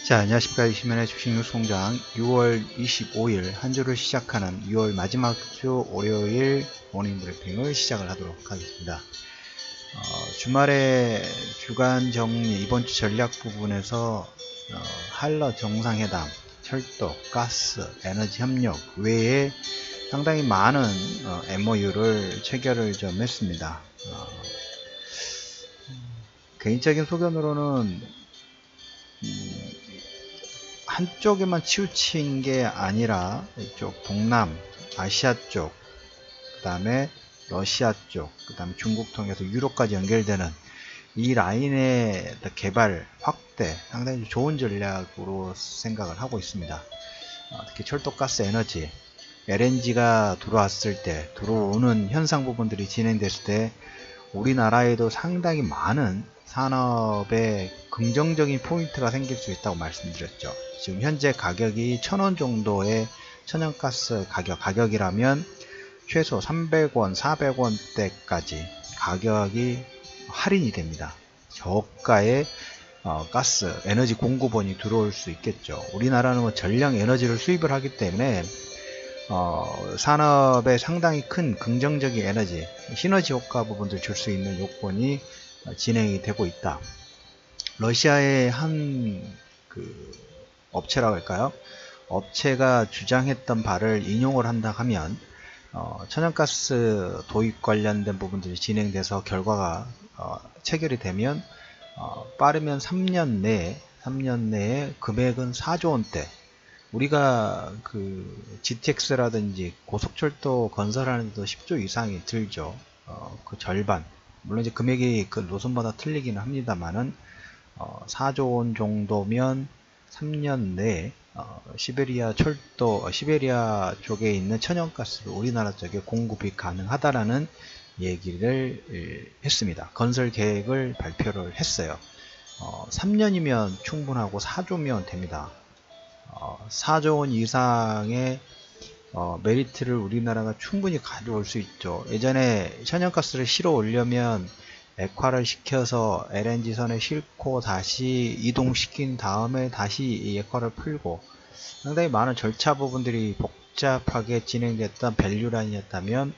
자, 안녕하십니까. 이시면의 주식뉴스 공장 6월 25일 한 주를 시작하는 6월 마지막 주 월요일 모닝 브리핑을 시작을 하도록 하겠습니다. 주말에 주간 정리 이번 주 전략 부분에서 한러 정상회담, 철도, 가스, 에너지 협력 외에 상당히 많은 MOU를 체결을 좀 했습니다. 개인적인 소견으로는 한쪽에만 치우친 게 아니라 이쪽 동남 아시아 쪽, 그 다음에 러시아 쪽, 그 다음에 중국 통해서 유럽까지 연결되는 이 라인의 개발 확대, 상당히 좋은 전략으로 생각을 하고 있습니다. 특히 철도, 가스, 에너지, LNG가 들어오는 현상 부분들이 진행됐을 때 우리나라에도 상당히 많은 산업에 긍정적인 포인트가 생길 수 있다고 말씀드렸죠. 지금 현재 가격이 1,000원 정도의 천연가스 가격이라면 최소 300원, 400원대까지 가격이 할인이 됩니다. 저가의 가스, 에너지 공급원이 들어올 수 있겠죠. 우리나라는 전량 에너지를 수입을 하기 때문에 산업에 상당히 큰 긍정적인 에너지, 시너지 효과 부분들 줄 수 있는 요건이 진행이 되고 있다. 러시아의 한 업체라고 할까요? 업체가 주장했던 바를 인용을 한다 하면 천연가스 도입 관련된 부분들이 진행돼서 결과가 체결이 되면 빠르면 3년 내에 금액은 4조 원대. 우리가 GTX라든지 고속철도 건설하는 데도 10조 이상이 들죠. 그 절반. 물론 이제 금액이 그 노선마다 틀리기는 합니다만은 4조 원 정도면 3년 내에 시베리아 쪽에 있는 천연가스를 우리나라 쪽에 공급이 가능하다라는 얘기를 했습니다. 건설 계획을 발표를 했어요. 3년이면 충분하고 4조면 됩니다. 4조 원 이상의 메리트를 우리나라가 충분히 가져올 수 있죠. 예전에 천연가스를 실어 오려면 액화를 시켜서 LNG선에 싣고 다시 이동시킨 다음에 다시 이 액화를 풀고 상당히 많은 절차 부분들이 복잡하게 진행됐던 밸류라인이었다면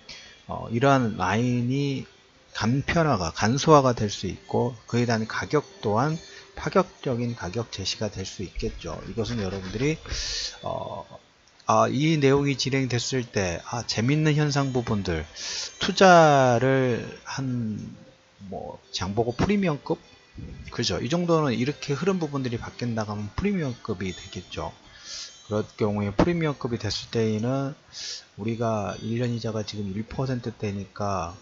이러한 라인이 간소화가 될 수 있고 그에 대한 가격 또한 파격적인 가격 제시가 될 수 있겠죠. 이것은 여러분들이 이 내용이 진행됐을 때 재밌는 현상 부분들 투자를 장보고 프리미엄급 그죠? 이 정도는 이렇게 흐름 부분들이 바뀐다고 하면 프리미엄급이 되겠죠. 그럴 경우에 프리미엄급이 됐을 때에는 우리가 1년 이자가 지금 1%대니까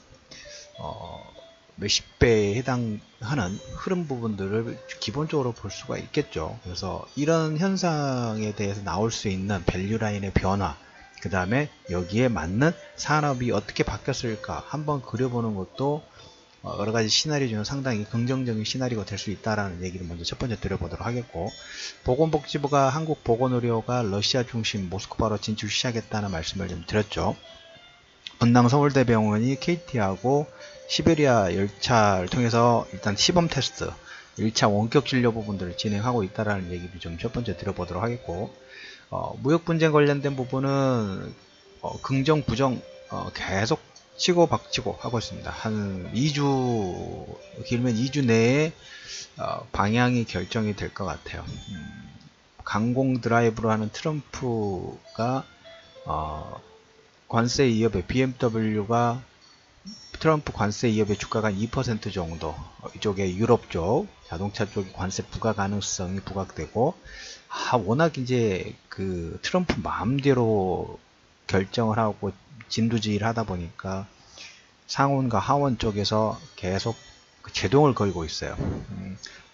몇십 배에 해당하는 흐름 부분들을 기본적으로 볼 수가 있겠죠. 그래서 이런 현상에 대해서 나올 수 있는 밸류 라인의 변화, 그 다음에 여기에 맞는 산업이 어떻게 바뀌었을까 한번 그려보는 것도 여러 가지 시나리오 중에 상당히 긍정적인 시나리오가 될 수 있다라는 얘기를 먼저 첫 번째 드려보도록 하겠고, 보건복지부가 한국보건의료가 러시아 중심 모스크바로 진출 시작했다는 말씀을 좀 드렸죠. 분당 서울대병원이 KT하고 시베리아 열차를 통해서 일단 시범 테스트 1차 원격 진료 부분들을 진행하고 있다라는 얘기를 좀 첫 번째 들어보도록 하겠고, 무역 분쟁 관련된 부분은 긍정 부정 계속 치고 박치고 하고 있습니다. 한 2주 길면 2주 내에 방향이 결정이 될 것 같아요. 강공 드라이브로 하는 트럼프가 관세 이협에 BMW가 트럼프 관세 이협의 주가가 2% 정도, 이쪽에 유럽 쪽 자동차 쪽이 관세 부과 가능성이 부각되고, 워낙 이제 트럼프 마음대로 결정을 하고 진두지휘를 하다 보니까 상원과 하원 쪽에서 계속 제동을 걸고 있어요.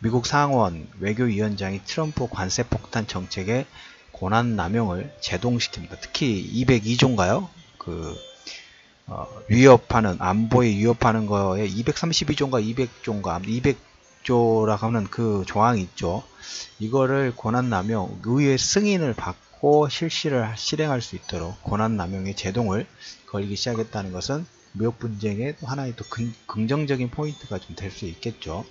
미국 상원 외교위원장이 트럼프 관세 폭탄 정책의 권한 남용을 제동시킵니다. 특히 202조인가요? 안보에 위협하는 거에 232조인가 200조라고 하는 그 조항이 있죠. 이거를 권한남용, 의회 승인을 받고 실행할 수 있도록 권한남용의 제동을 걸기 시작했다는 것은 무역 분쟁의 또 하나의 또 긍정적인 포인트가 좀 될 수 있겠죠.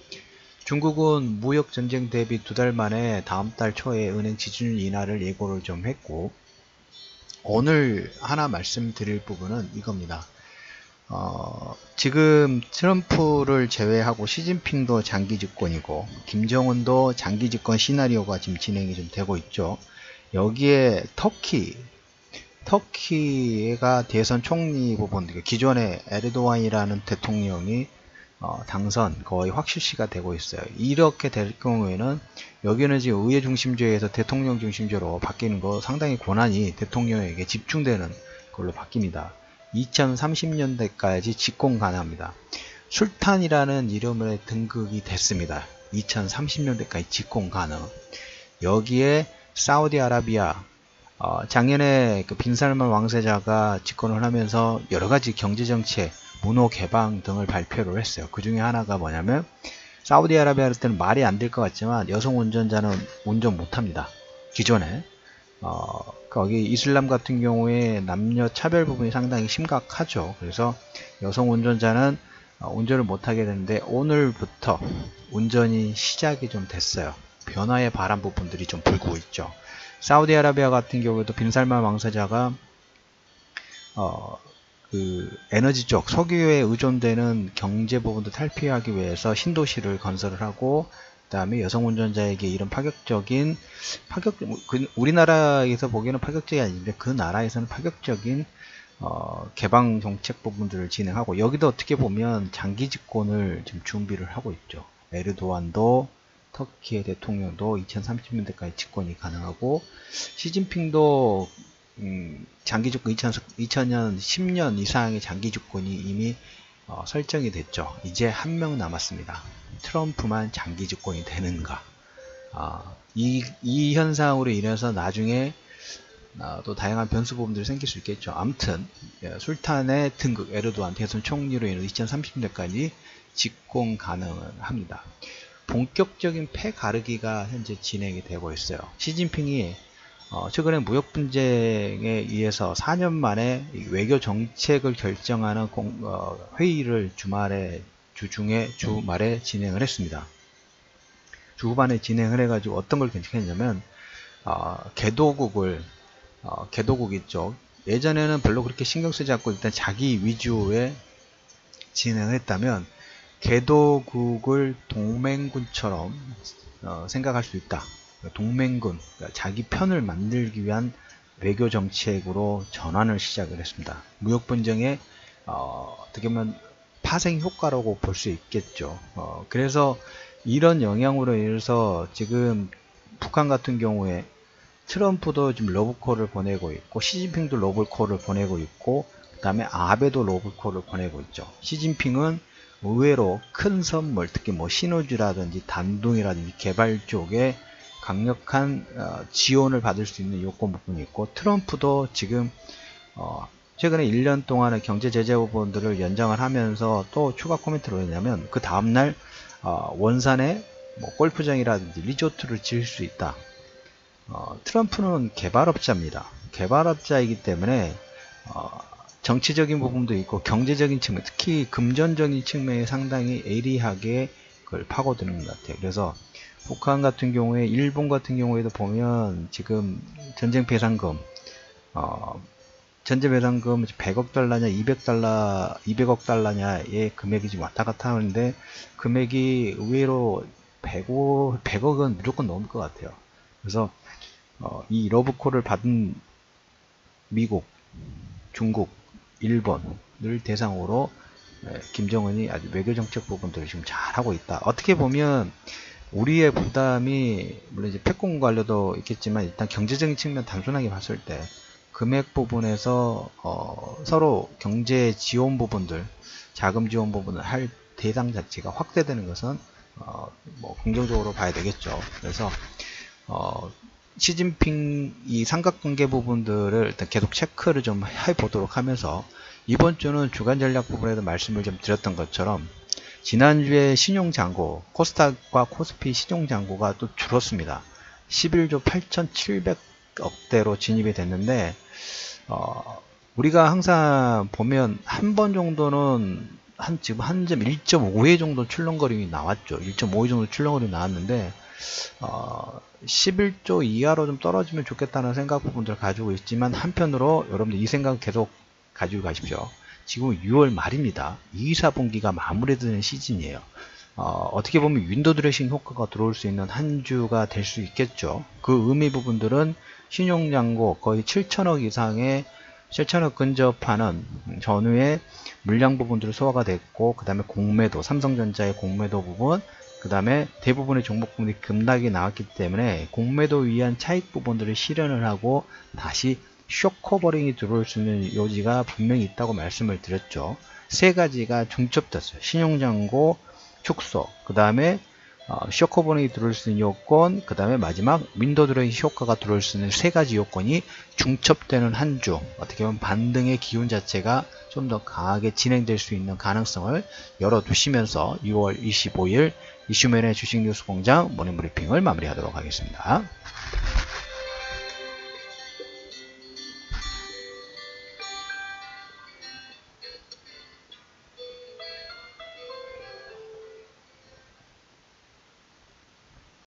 중국은 무역 전쟁 대비 2달 만에 다음 달 초에 은행 지준율 인하를 예고를 좀 했고, 오늘 하나 말씀드릴 부분은 이겁니다. 지금 트럼프를 제외하고 시진핑도 장기 집권이고 김정은도 장기 집권 시나리오가 지금 진행이 좀 되고 있죠. 여기에 터키가 대선 총리 부분, 기존의 에르도안이라는 대통령이 당선 거의 확실시가 되고 있어요. 이렇게 될 경우에는 여기는 지금 의회 중심제에서 대통령 중심제로 바뀌는 거 상당히 권한이 대통령에게 집중되는 걸로 바뀝니다. 2030년대까지 집권 가능합니다. 술탄이라는 이름의 등극이 됐습니다. 2030년대까지 집권 가능. 여기에 사우디아라비아, 작년에 그 빈살만 왕세자가 집권을 하면서 여러가지 경제정책, 문호 개방 등을 발표를 했어요. 그 중에 하나가 뭐냐면, 사우디아라비아 할 때는 말이 안 될 것 같지만 여성 운전자는 운전 못합니다. 기존에 거기 이슬람 같은 경우에 남녀 차별 부분이 상당히 심각하죠. 그래서 여성 운전자는 운전을 못하게 되는데 오늘부터 운전이 시작이 좀 됐어요. 변화의 바람 부분들이 좀 불고 있죠. 사우디아라비아 같은 경우에도 빈살만 왕세자가 그 에너지 쪽 석유에 의존되는 경제 부분도 탈피하기 위해서 신도시를 건설을 하고, 그 다음에 여성 운전자에게 이런 우리나라에서 보기에는 파격적이 아닌데 그 나라에서는 파격적인 개방 정책 부분들을 진행하고, 여기도 어떻게 보면 장기 집권을 지금 준비를 하고 있죠. 에르도안도 터키의 대통령도 2030년대까지 집권이 가능하고, 시진핑도 장기 집권 2000년 10년 이상의 장기 집권이 이미 설정이 됐죠. 이제 한 명 남았습니다. 트럼프만 장기 집권이 되는가. 이 현상으로 인해서 나중에 또 다양한 변수 부분들이 생길 수 있겠죠. 아무튼 술탄의 등극, 에르도안 대선 총리로 인해서 2030년대까지 집권 가능합니다. 본격적인 패 가르기가 현재 진행이 되고 있어요. 시진핑이 최근에 무역 분쟁에 의해서 4년 만에 외교 정책을 결정하는 회의를 주말에 진행을 했습니다. 주후반에 진행을 해가지고 어떤 걸 결정했냐면, 개도국 있죠. 예전에는 별로 그렇게 신경 쓰지 않고 일단 자기 위주에 진행을 했다면, 개도국을 동맹군처럼 생각할 수 있다. 동맹군, 그러니까 자기 편을 만들기 위한 외교 정책으로 전환을 시작을 했습니다. 무역 분쟁의 어떻게 보면 파생 효과라고 볼 수 있겠죠. 그래서 이런 영향으로 인해서 지금 북한 같은 경우에 트럼프도 지금 러브콜을 보내고 있고, 시진핑도 러브콜을 보내고 있고, 그 다음에 아베도 러브콜을 보내고 있죠. 시진핑은 의외로 큰 선물, 특히 뭐 신호주라든지 단둥이라든지 개발 쪽에 강력한 지원을 받을 수 있는 요건 부분이 있고, 트럼프도 지금 최근에 1년 동안의 경제 제재 부분들을 연장을 하면서 또 추가 코멘트를 했냐면, 그 다음날 원산에 뭐 골프장이라든지 리조트를 지을 수 있다. 트럼프는 개발업자입니다. 개발업자이기 때문에 정치적인 부분도 있고 경제적인 측면, 특히 금전적인 측면에 상당히 예리하게 그걸 파고드는 것 같아요. 그래서 북한 같은 경우에, 일본 같은 경우에도 보면 지금 전쟁 배상금 100억 달러냐 200억 달러냐의 금액이 지금 왔다 갔다 하는데, 금액이 의외로 100억은 무조건 넘을 것 같아요. 그래서 이 러브콜을 받은 미국, 중국, 일본을 대상으로 김정은이 아주 외교정책 부분들을 지금 잘하고 있다. 어떻게 보면 우리의 부담이 물론 이제 패권 관료도 있겠지만, 일단 경제적인 측면 단순하게 봤을 때 금액 부분에서 서로 경제 지원 부분들, 자금 지원 부분을 할 대상 자체가 확대되는 것은 뭐 긍정적으로 봐야 되겠죠. 그래서 시진핑 이 삼각관계 부분들을 일단 계속 체크를 좀 해보도록 하면서, 이번 주는 주간 전략 부분에도 말씀을 좀 드렸던 것처럼 지난주에 신용잔고, 코스닥과 코스피 신용잔고가 또 줄었습니다. 11조 8,700억대로 진입이 됐는데, 우리가 항상 보면 한 번 정도는 지금 한 점 1.5회 정도 출렁거림이 나왔죠. 1.5회 정도 출렁거림이 나왔는데 11조 이하로 좀 떨어지면 좋겠다는 생각 부분들을 가지고 있지만, 한편으로 여러분들 이 생각 계속 가지고 가십시오. 지금 6월 말입니다. 2, 4분기가 마무리되는 시즌이에요. 어떻게 보면 윈도우 드레싱 효과가 들어올 수 있는 한 주가 될 수 있겠죠. 그 의미 부분들은 신용잔고 거의 7천억 이상의 7천억 근접하는 전후의 물량 부분들이 소화가 됐고, 그 다음에 공매도, 삼성전자의 공매도 부분, 그 다음에 대부분의 종목 부분이 급락이 나왔기 때문에 공매도 위한 차익 부분들을 실현을 하고 다시 쇼커버링이 들어올 수 있는 여지가 분명히 있다고 말씀을 드렸죠. 세 가지가 중첩됐어요. 신용잔고, 축소, 그 다음에 쇼커버링이 들어올 수 있는 요건, 그 다음에 마지막 윈도우 드레싱 효과가 들어올 수 있는 세 가지 요건이 중첩되는 한 주, 어떻게 보면 반등의 기운 자체가 좀 더 강하게 진행될 수 있는 가능성을 열어두시면서 6월 25일 이슈맨의 주식뉴스 공장 모닝브리핑을 마무리하도록 하겠습니다.